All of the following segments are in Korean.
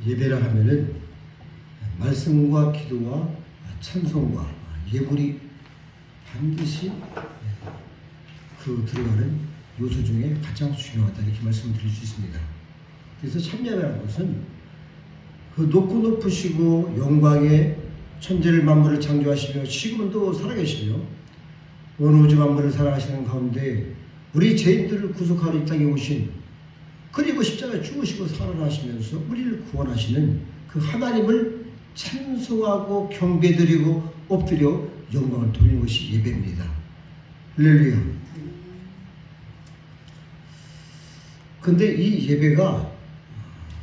예배를 하면은 말씀과 기도와 찬송과 예물이 반드시 그 들어가는 요소 중에 가장 중요하다, 이렇게 말씀을 드릴 수 있습니다. 그래서 참예배라는 것은 그 높고 높으시고 영광의 천지를 만물을 창조하시며 지금은 또 살아계시며 온 우주 만물을 살아가시는 가운데 우리 죄인들을 구속하러 이 땅에 오신, 그리고 십자가에 죽으시고 살아나시면서 우리를 구원하시는 그 하나님을 찬송하고 경배드리고 엎드려 영광을 돌리는 것이 예배입니다. 할렐루야. 근데 이 예배가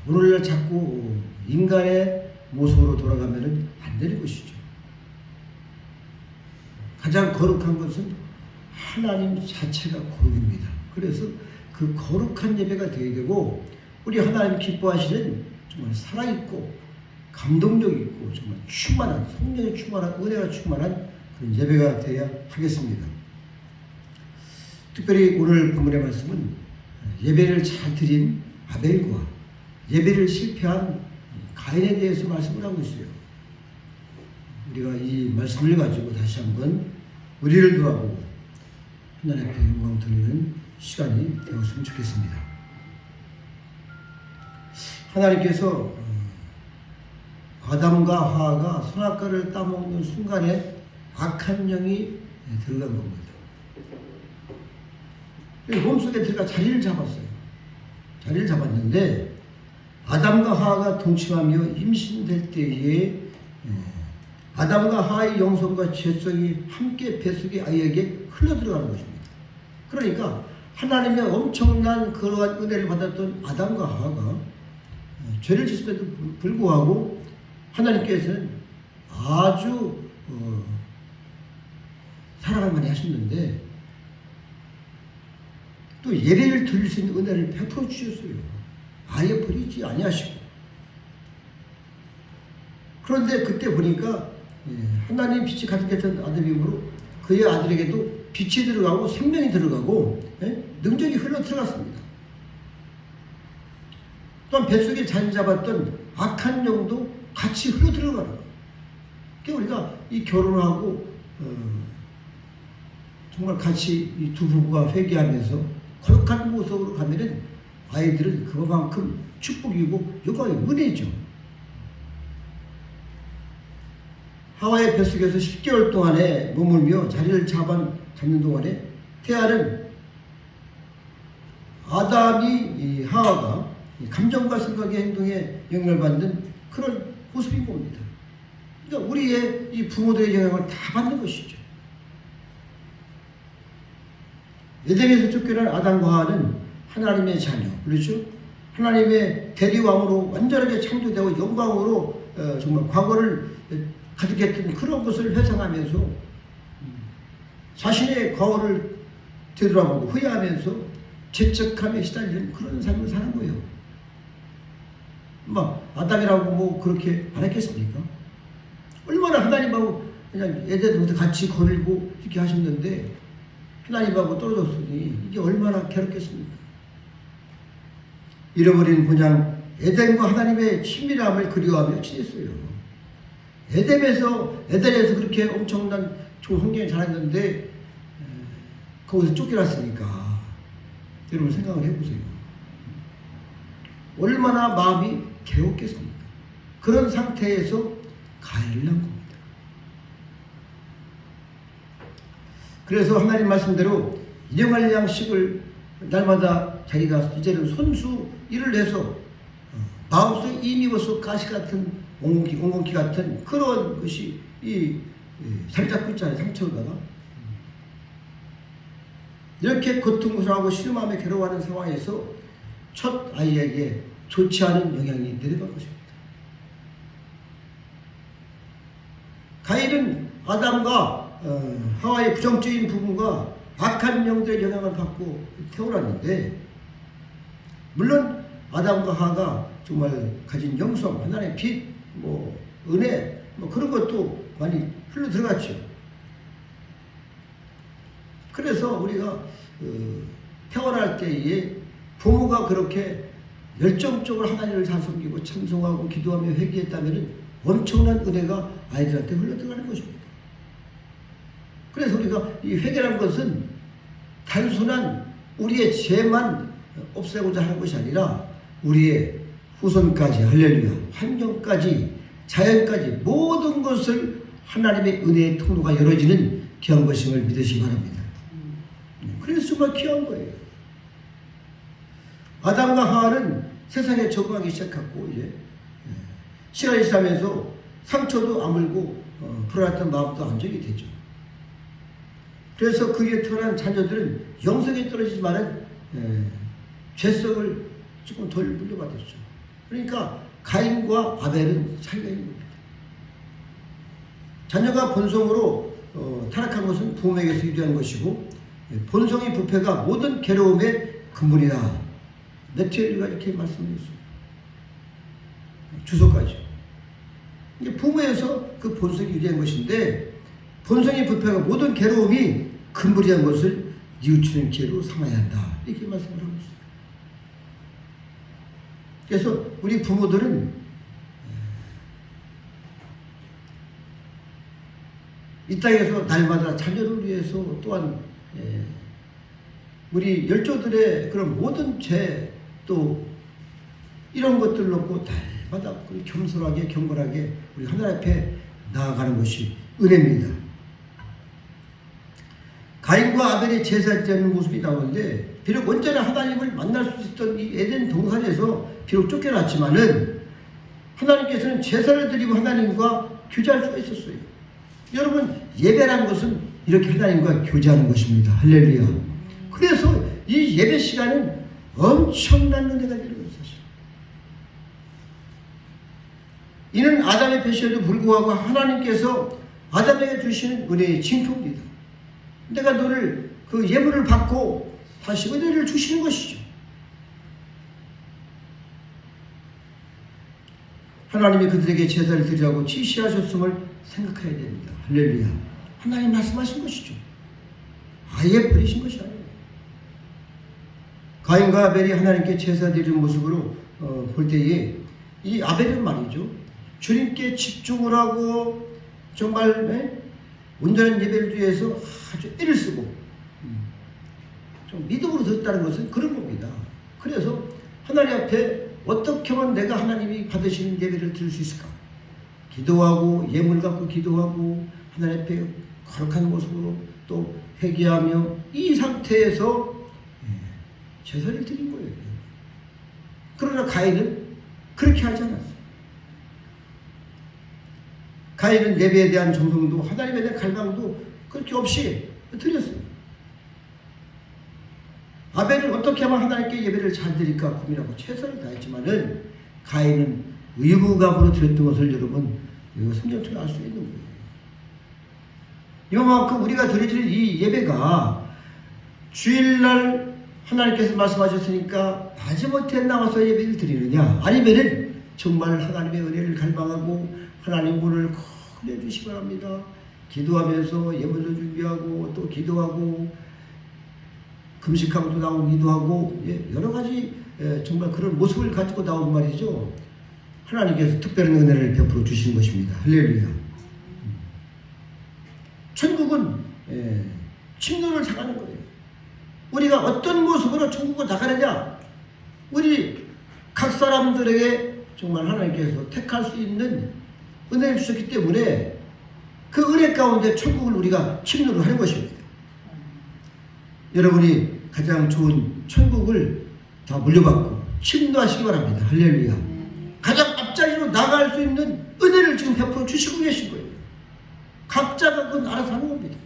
오늘날 자꾸 인간의 모습으로 돌아가면 안 되는 것이죠. 가장 거룩한 것은 하나님 자체가 거룩입니다. 그래서 그 거룩한 예배가 되어야 되고, 우리 하나님 기뻐하시는 정말 살아있고 감동력 있고 정말 충만한, 성령이 충만한, 은혜가 충만한 그런 예배가 되어야 하겠습니다. 특별히 오늘 본문의 말씀은 예배를 잘 드린 아벨과 예배를 실패한 가인에 대해서 말씀을 하고 있어요. 우리가 이 말씀을 가지고 다시 한번 우리를 돌아보고 하나님 앞에 영광 드리는 시간이 되었으면 좋겠습니다. 하나님께서 아담과 하와가 선악과를 따먹는 순간에 악한 영이 들어간 겁니다. 몸속에 들어가 자리를 잡았어요. 자리를 잡았는데 아담과 하와가 동침하며 임신될 때에 아담과 하와의 영성과 죄성이 함께 뱃속의 아이에게 흘러들어가는 것입니다. 그러니까 하나님의 엄청난 그러한 은혜를 받았던 아담과 하와가 죄를 짓음에도 불구하고 하나님께서는 아주 사랑을 많이 하셨는데 또 예배를 드릴 수 있는 은혜를 베풀어 주셨어요. 아예 버리지 아니하시고. 그런데 그때 보니까 하나님 빛이 가득했던 아들이므로 그의 아들에게도 빛이 들어가고 생명이 들어가고 능력이 흘러 들어갔습니다. 또한 뱃속에 자리 잡았던 악한 영도 같이 흘러 들어가는 거예요. 그러니까 우리가 이 결혼하고 정말 같이 이 두 부부가 회개하면서 거룩한 모습으로 가면은 아이들은 그만큼 축복이고 영광의 은혜죠. 하와의 뱃속에서 10개월 동안에 머물며 자리를 잡는 동안에 태아는 아담이 하와가 감정과 생각의 행동에 영향을 받는 그런 모습인 겁니다. 그러니까 우리의 이 부모들의 영향을 다 받는 것이죠. 에덴에서 쫓겨난 아담과 하와는 하나님의 자녀, 그렇죠? 하나님의 대리왕으로 완전하게 창조되고 영광으로 정말 과거를 가득했던 그런 것을 회상하면서 자신의 과거를 되돌아보고 후회하면서 죄책감에 시달리는 그런 삶을 사는 거예요. 아담이라고 뭐 그렇게 안 했겠습니까? 얼마나 하나님하고 그냥 에덴부터 같이 거닐고 이렇게 하셨는데 하나님하고 떨어졌으니 이게 얼마나 괴롭겠습니까? 잃어버린 본향 에덴과 하나님의 친밀함을 그리워하며 지냈어요. 에덴에서 그렇게 엄청난 좋은 환경에 자랐는데 거기서 쫓겨났으니까 여러분 생각을 해보세요. 얼마나 마음이 괴롭겠습니까? 그런 상태에서 가해를 한 겁니다. 그래서 하나님 말씀대로 일용할 양식을 날마다 자기가 이제는 손수 일을 해서 마음속에 이미워서 가시 같은 옹공기 같은 그런 것이 이 자리 잡고 있잖아요. 상처로다가 이렇게 고통스러워하고 신음하며 괴로워하는 상황에서 첫 아이에게 좋지 않은 영향이 내려간 것입니다. 가인은 아담과 하와의 부정적인 부분과 악한 영들의 영향을 받고 태어났는데, 물론 아담과 하와가 정말 가진 영성, 하나님의 빛, 은혜, 그런 것도 많이 흘러 들어갔죠. 그래서 우리가 태어날 때에 부모가 그렇게 열정적으로 하나님을 잘 섬기고 찬송하고 기도하며 회개했다면 엄청난 은혜가 아이들한테 흘러들어가는 것입니다. 그래서 우리가 이 회개라는 것은 단순한 우리의 죄만 없애고자 하는 것이 아니라 우리의 후손까지, 할렐루야, 환경까지, 자연까지 모든 것을 하나님의 은혜의 통로가 열어지는 귀한 것임을 믿으시기 바랍니다. 그래서 정말 귀한 거예요. 아담과 하와는 세상에 적응하기 시작했고, 이제 시간이 지나면서 상처도 아물고 불안했던 마음도 안정이 되죠. 그래서 그에 태어난 자녀들은 영성에 떨어지지만은 죄성을 조금 덜 물려받았죠. 그러니까 가인과 아벨은 차이가 있는 겁니다. 자녀가 본성으로 타락한 것은 부모에게서 유래한 것이고, 본성의 부패가 모든 괴로움의 근본이다. 메티엘리가 이렇게 말씀했어요. 주소까지. 이게 부모에서 그 본성이 유래한 것인데, 본성의 부패가 모든 괴로움이 근본이한 것을 뉘우치는 기회로 삼아야 한다. 이렇게 말씀을 하고 있어요. 그래서 우리 부모들은 이 땅에서 날마다 자녀를 위해서 또한 우리 열조들의 그런 모든 죄 또 이런 것들을 놓고 날마다 겸손하게 경건하게 우리 하나님 앞에 나아가는 것이 은혜입니다. 가인과 아벨의 제사 지내는 모습이 나오는데, 비록 언제나 하나님을 만날 수 있었던 이 에덴 동산에서 비록 쫓겨났지만은 하나님께서는 제사를 드리고 하나님과 교제할 수가 있었어요. 여러분, 예배라는 것은 이렇게 하나님과 교제하는 것입니다. 할렐루야. 그래서 이 예배 시간은 엄청난 은혜가 되는 것이죠. 이는 아담의 배신에도 불구하고 하나님께서 아담에게 주시는 은혜의 징표입니다. 내가 너를 그 예물을 받고 다시 은혜를 주시는 것이죠. 하나님이 그들에게 제사를 드리라고 지시하셨음을 생각해야 됩니다. 할렐루야. 하나님 말씀하신 것이죠. 아예 버리신 것이 아니에요. 가인과 아벨이 하나님께 제사 드리는 모습으로 볼 때에 이 아벨은 말이죠, 주님께 집중을 하고 정말 온전한 예배를 위해서 아주 애를 쓰고 좀 믿음으로 드렸다는 것은 그런 겁니다. 그래서 하나님 앞에 어떻게 하면 내가 하나님이 받으시는 예배를 드릴 수 있을까? 기도하고 예물 갖고 기도하고 하나님 앞에 거룩한 모습으로 또 회개하며 이 상태에서 제사를 드린 거예요. 그러나 가인은 그렇게 하지 않았어요. 가인은 예배에 대한 정성도 하나님에 대한 갈망도 그렇게 없이 드렸어요. 아벨은 어떻게 하면 하나님께 예배를 잘 드릴까 고민하고 최선을 다했지만은 가인은 의무감으로 드렸던 것을 여러분 성경처럼 알 수 있는 거예요. 이만큼 우리가 드려질 이 예배가 주일날 하나님께서 말씀하셨으니까 마지못해 나와서 예배를 드리느냐, 아니면은 정말 하나님의 은혜를 갈망하고 하나님 오늘 큰일 주시기 바랍니다. 기도하면서 예물도 준비하고 또 기도하고 금식하고 또 나오고 기도하고 여러 가지 정말 그런 모습을 가지고 나온 말이죠. 하나님께서 특별한 은혜를 베풀어 주시는 것입니다. 할렐루야. 천국은 침노를 당하는 거예요. 우리가 어떤 모습으로 천국을 나가느냐, 우리 각 사람들에게 정말 하나님께서 택할 수 있는 은혜를 주셨기 때문에 그 은혜 가운데 천국을 우리가 침노를 하는 것입니다. 여러분이 가장 좋은 천국을 다 물려받고 침노하시기 바랍니다. 할렐루야. 가장 앞자리로 나갈 수 있는 은혜를 지금 베풀어 주시고 계신 거예요. 각자가 그건 알아서 하는 겁니다.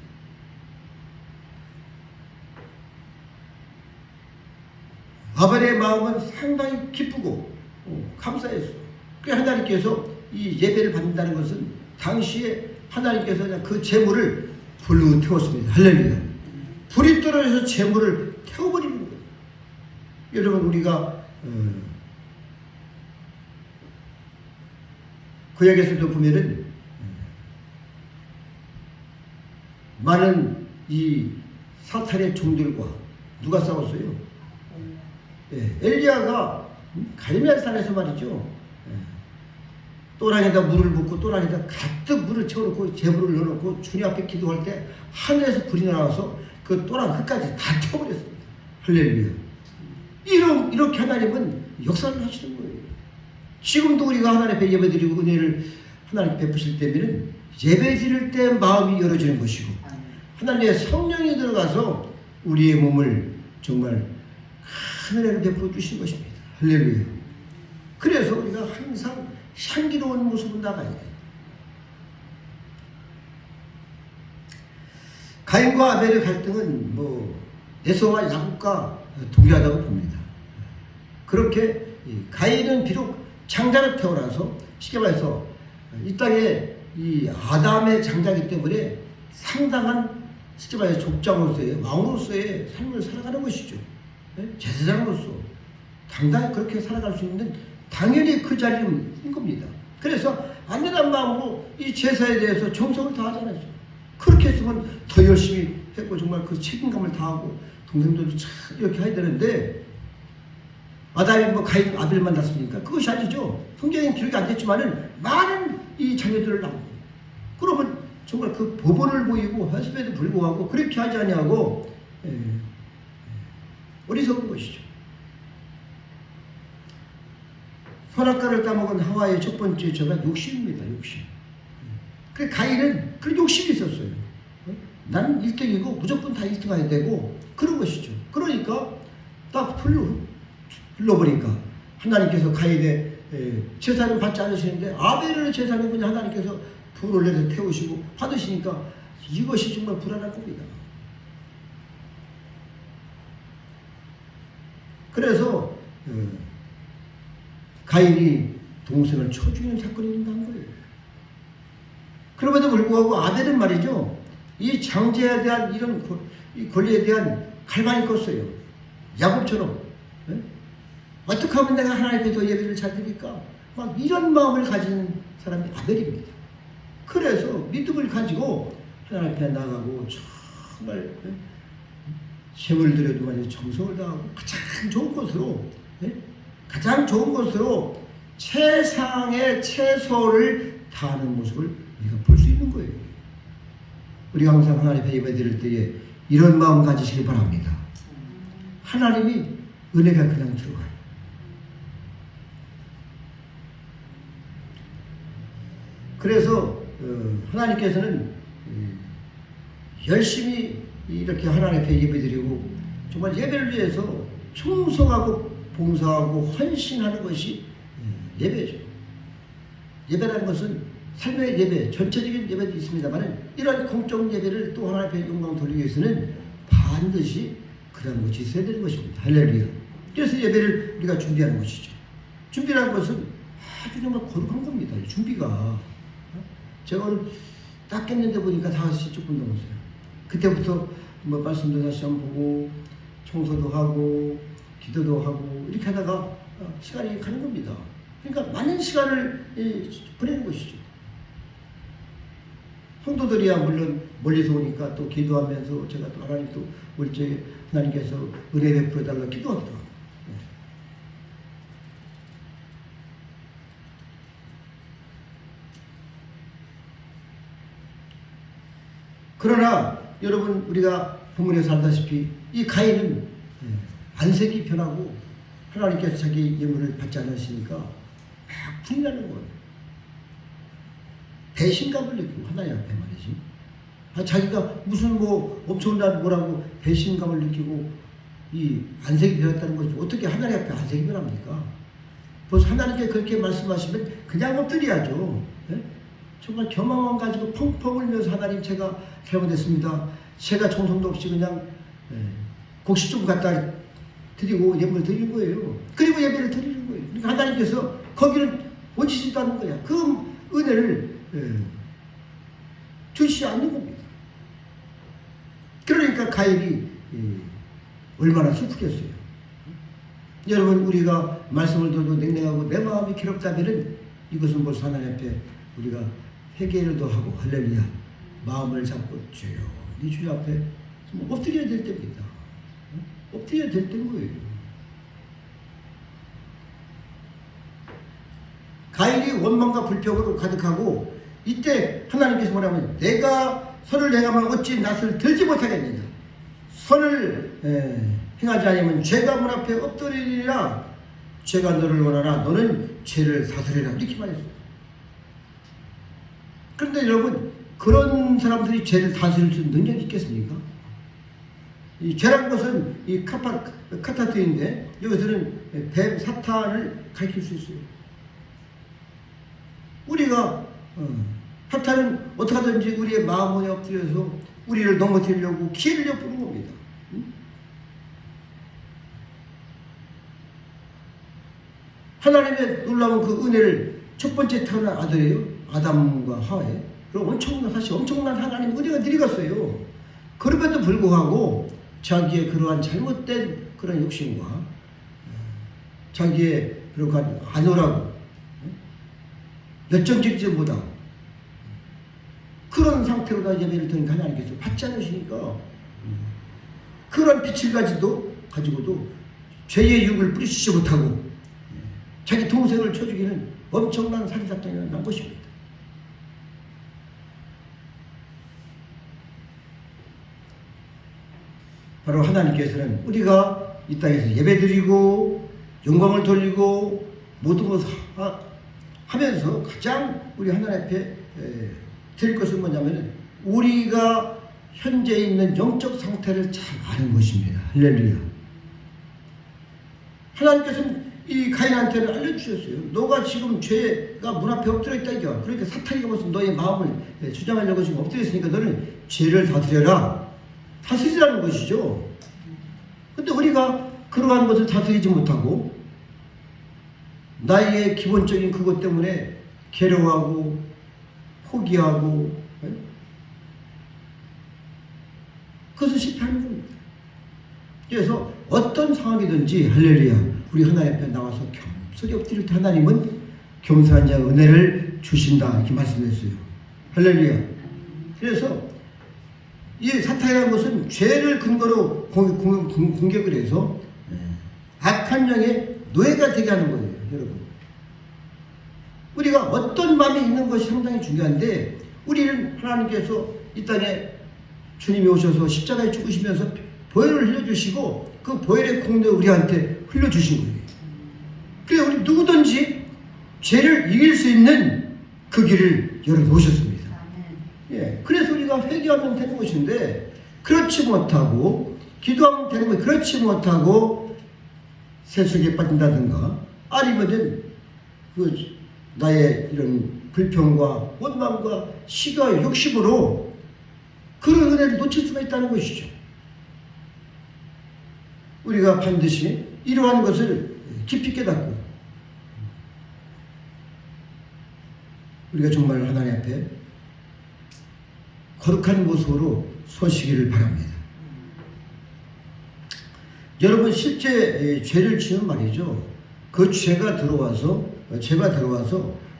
아벨의 마음은 상당히 기쁘고 감사했어요. 그 하나님께서 이 예배를 받는다는 것은 당시에 하나님께서 그냥 그 재물을 불로 태웠습니다. 할렐루야. 불이 떨어져서 재물을 태워버리는 거예요. 여러분, 우리가 구약에서도 보면은 많은 이 사탄의 종들과 누가 싸웠어요? 엘리야가 갈멜 산에서 말이죠. 또랑에다 물을 붓고 또랑에다 가득 물을 채워놓고 제물을 넣어놓고 주님 앞에 기도할 때 하늘에서 불이 나와서 그 또랑 끝까지 다 태워버렸습니다. 할렐루야. 이렇게 하나님은 역사를 하시는 거예요. 지금도 우리가 하나님 앞에 예배드리고 은혜를 하나님 베푸실 때면은 예배드릴 때 마음이 열어지는 것이고 하나님의 성령이 들어가서 우리의 몸을 정말 하늘에는 베풀어 주신 것입니다. 할렐루야. 그래서 우리가 항상 향기로운 모습을 나가야 돼요. 가인과 아벨의 갈등은 에서와 야곱과 동일하다고 봅니다. 그렇게 가인은 비록 장자를 태어나서 쉽게 말해서 이 땅에 이 아담의 장자이기 때문에 상당한 쉽게 말해서 족장으로서의 왕으로서의 삶을 살아가는 것이죠. 제사장으로서 당당히 그렇게 살아갈 수 있는 당연히 그 자리인 겁니다. 그래서 안전한 마음으로 이 제사에 대해서 정성을 다하잖아요. 그렇게 했으면 더 열심히 했고 정말 그 책임감을 다하고 동생들도 참 이렇게 해야 되는데 아담이 가인 아벨을 만났으니까 그것이 아니죠. 성경에는 기록이 안 됐지만은 많은 이 자녀들을 낳고 그러면 정말 그 법원을 보이고 했음에도 불구하고 그렇게 하지 아니하고 어리석은 것이죠. 선악과를 따먹은 하와의 첫 번째 죄가 욕심입니다. 욕심. 그 가인은 그 욕심이 있었어요. 나는 1등이고 무조건 다 1등 해야 되고 그런 것이죠. 그러니까 딱 흘러보니까 하나님께서 가인의 제사는 받지 않으시는데 아벨의 제사는 그냥 하나님께서 불을 내서 태우시고 받으시니까 이것이 정말 불안한 겁니다. 그래서 가인이 동생을 쳐 죽이는 사건이 일어난 거예요. 그럼에도 불구하고 아벨은 말이죠. 이 장제에 대한 이런 이 권리에 대한 갈망이 컸어요. 야곱처럼. 어떻게 하면 내가 하나님께 더 예배를 잘 드릴까? 막 이런 마음을 가진 사람이 아벨입니다. 그래서 믿음을 가지고 하나님 앞에 나가고 정말 힘을 들여도 말이죠. 정성을 다하고 가장 좋은 것으로 최상의 최소를 다하는 모습을 우리가 볼 수 있는 거예요. 우리가 항상 하나님 앞에 예배 드릴 때에 이런 마음 가지시길 바랍니다. 하나님이 은혜가 그냥 들어가요. 그래서 하나님께서는 열심히 이렇게 하나님 앞에 예배 드리고 정말 예배를 위해서 충성하고 봉사하고 헌신하는 것이 예배죠. 예배라는 것은 삶의 예배, 전체적인 예배도 있습니다만 이런 공적 예배를 또 하나님 앞에 영광 돌리기 위해서는 반드시 그런 것이 있어야 되는 것입니다. 할렐루야. 그래서 예배를 우리가 준비하는 것이죠. 준비라는 것은 아주 정말 거룩한 겁니다. 준비가. 제가 오늘 딱 깼는데 보니까 5시 조금 넘었어요. 그때부터 말씀도 다시 한번 보고 청소도 하고 기도도 하고 이렇게 하다가 시간이 가는 겁니다. 그러니까 많은 시간을 보내는 것이죠. 성도들이야 물론 멀리서 오니까 또 기도하면서 제가 또 하나님 또 우리 제 하나님께서 은혜 베풀어 달라 기도하기도 하고. 그러나 여러분 우리가 본문에서 알다시피 이 가인은 안색이 변하고 하나님께서 자기 예물을 받지 않으시니까 막 불이 나는 거예요. 배신감을 느끼고 하나님 앞에 말이지. 자기가 무슨 엄청난 뭐라고 배신감을 느끼고 이 안색이 변했다는 것이 어떻게 하나님 앞에 안색이 변합니까? 벌써 하나님께 그렇게 말씀하시면 그냥 엎드려야죠. 정말 겸함만 가지고 펑펑 울면서 하나님 제가 잘못했습니다. 제가 정성도 없이 그냥 곡식 좀 갖다 드리고 예물을 드리는 거예요. 그리고 예배를 드리는 거예요. 그러니까 하나님께서 거기를 오시지도 않는 거야. 그 은혜를 주시지 않는 겁니다. 그러니까 가인이 얼마나 슬프겠어요. 여러분 우리가 말씀을 들어도 냉랭하고 내 마음이 괴롭다면은 이것은 벌써 하나님 앞에 우리가 회개를 더 하고 할렐루야 마음을 잡고 주여 네 주님 앞에 엎드려야 될 때입니다. 엎드려야 될 때인 거예요. 가인이 원망과 불평으로 가득하고, 이때 하나님께서 뭐라면, 내가 선을 행하면 어찌 낯을 들지 못하겠느냐. 선을 행하지 않으면 죄가 문 앞에 엎드리리라. 죄가 너를 원하나 너는 죄를 다스리라. 이렇게 말했어요. 그런데 여러분, 그런 사람들이 죄를 다스릴 수 있는 능력이 있겠습니까? 이 죄란 것은 이 카타트인데, 여기서는 뱀, 사탄을 가리킬 수 있어요. 우리가 사탄은 어떻게 하든지 우리의 마음에 엎드려서 우리를 넘어뜨리려고 기회를 엿보는 겁니다. 하나님의 놀라운 그 은혜를, 첫 번째 태어난 아들이에요. 아담과 하와에. 그럼 사실 엄청난 하나님 은혜가 내려갔어요. 그럼에도 불구하고 자기의 그러한 잘못된 그런 욕심과 자기의 그러한 안오라고 열정적이지 못하고 그런 상태로 다 예배를 드니까 하나님께서 받지 않으시니까 그런 빛을 가지고도 죄의 육을 뿌리치지 못하고 자기 동생을 쳐 죽이는 엄청난 살인사건이 난 것입니다. 바로 하나님께서는 우리가 이 땅에서 예배드리고 영광을 돌리고 모든 것을 하면서 가장 우리 하나님 앞에 드릴 것은 뭐냐면 우리가 현재 있는 영적 상태를 잘 아는 것입니다. 할렐루야. 하나님께서는 이 가인한테는 알려주셨어요. 너가 지금 죄가 문 앞에 엎드려 있다 이겨. 그러니까 사탄이가 무슨 너의 마음을 주장하려고 지금 엎드려 있으니까 너는 죄를 다스려라. 다스리라는 것이죠. 근데 우리가 그러한 것을 다스리지 못하고 나의 기본적인 그것 때문에 괴로워하고 포기하고 그것을 실패하는 겁니다. 그래서 어떤 상황이든지 할렐루야 우리 하나님 앞에 나와서 겸손히 엎드릴 때 하나님은 겸손한 자의 은혜를 주신다 이렇게 말씀했어요. 할렐루야. 그래서 이 사탄이라는 것은 죄를 근거로 공격을 해서 악한 영의 노예가 되게 하는 거예요. 여러분, 우리가 어떤 마음이 있는 것이 상당히 중요한데 우리는 하나님께서 이 땅에 주님이 오셔서 십자가에 죽으시면서 보혈을 흘려주시고 그 보혈의 공로를 우리한테 흘려주신 거예요. 그래서 우리 누구든지 죄를 이길 수 있는 그 길을 열어놓으셨습니다. 예, 그래서 우리가 회개하면 되는 것인데 그렇지 못하고 기도하면 되는 것이 그렇지 못하고 세속에 빠진다든가 아니면은 나의 이런 불평과 원망과 시가의 욕심으로 그런 은혜를 놓칠 수가 있다는 것이죠. 우리가 반드시 이러한 것을 깊이 깨닫고 우리가 정말 하나님 앞에 거룩한 모습으로 서시기를 바랍니다. 여러분 실제 죄를 지은 말이죠. 그 죄가 들어와서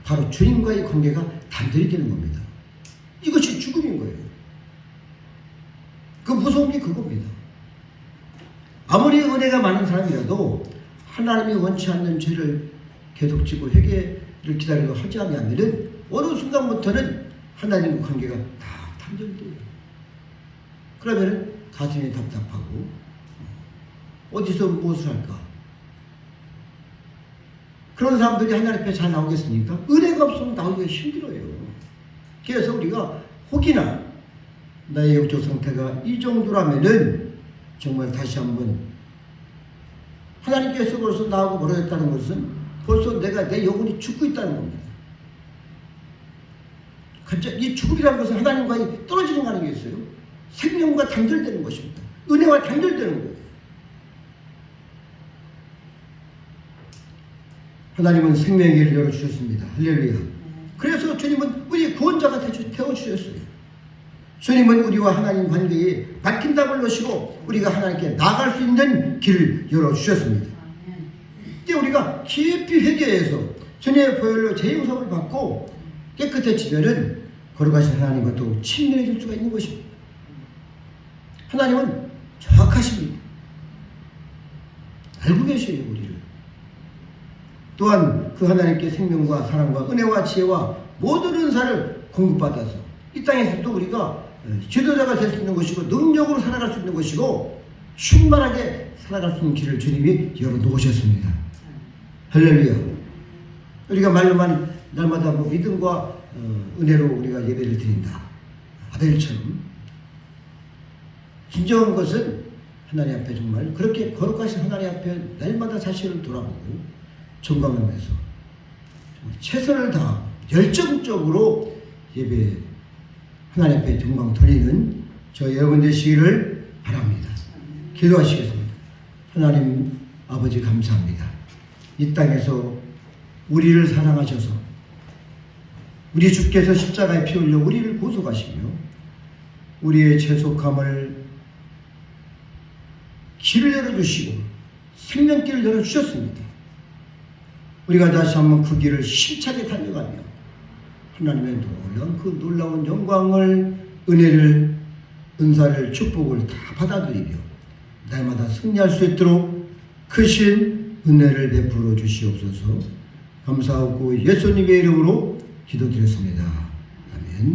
바로 주님과의 관계가 단절이 되는 겁니다. 이것이 죽음인 거예요. 그 무서운 게 그겁니다. 아무리 은혜가 많은 사람이라도 하나님이 원치 않는 죄를 계속 지고 회개를 기다리고 하지 않으면 어느 순간부터는 하나님과 관계가 다 단절돼요. 그러면 가슴이 답답하고 어디서 무엇을 할까? 그런 사람들이 하나님 앞에 잘 나오겠습니까? 은혜가 없으면 나오기가 힘들어요. 그래서 우리가 혹이나 나의 영적 상태가 이 정도라면은 정말 다시 한번 하나님께서 벌써 나하고 멀어졌다는 것은 벌써 내 영혼이 죽고 있다는 겁니다. 이 죽음이라는 것은 하나님과의 떨어지는 거 아니겠어요? 생명과 단절되는 것입니다. 은혜와 단절되는 거예요. 하나님은 생명의 길을 열어주셨습니다. 할렐루야. 그래서 주님은 우리 구원자가 되어주셨어요. 주님은 우리와 하나님 관계에 막힌 답을 넣으시고 우리가 하나님께 나아갈 수 있는 길을 열어주셨습니다. 이제 우리가 깊이 회개해서 주님의 보혈로 재용서를 받고 깨끗해지면은 거룩하신 하나님과 또 친밀해질 수가 있는 것입니다. 하나님은 정확하십니다. 알고 계셔요, 우리를. 또한 그 하나님께 생명과 사랑과 은혜와 지혜와 모든 은사를 공급받아서 이 땅에서도 우리가 지도자가 될 수 있는 것이고 능력으로 살아갈 수 있는 것이고 충만하게 살아갈 수 있는 길을 주님이 열어놓으셨습니다. 할렐루야. 우리가 말로만 날마다 믿음과 은혜로 우리가 예배를 드린다. 아벨처럼 진정한 것은 하나님 앞에 정말 그렇게 거룩하신 하나님 앞에 날마다 자신을 돌아보고 정감하면서 최선을 다하고 열정적으로 예배 하나님 앞에 영광 돌리는 저 여러분 되시기를 바랍니다. 기도하시겠습니다. 하나님 아버지 감사합니다. 이 땅에서 우리를 사랑하셔서 우리 주께서 십자가에 피 흘려 우리를 구속하시며 우리의 죄속함을 길을 열어주시고 생명길을 열어주셨습니다. 우리가 다시 한번 그 길을 힘차게 달려가며 하나님의 놀라운 영광을, 은혜를, 은사를, 축복을 다 받아들이며 날마다 승리할 수 있도록 크신 은혜를 베풀어 주시옵소서. 감사하고 예수님의 이름으로 기도드렸습니다. 아멘.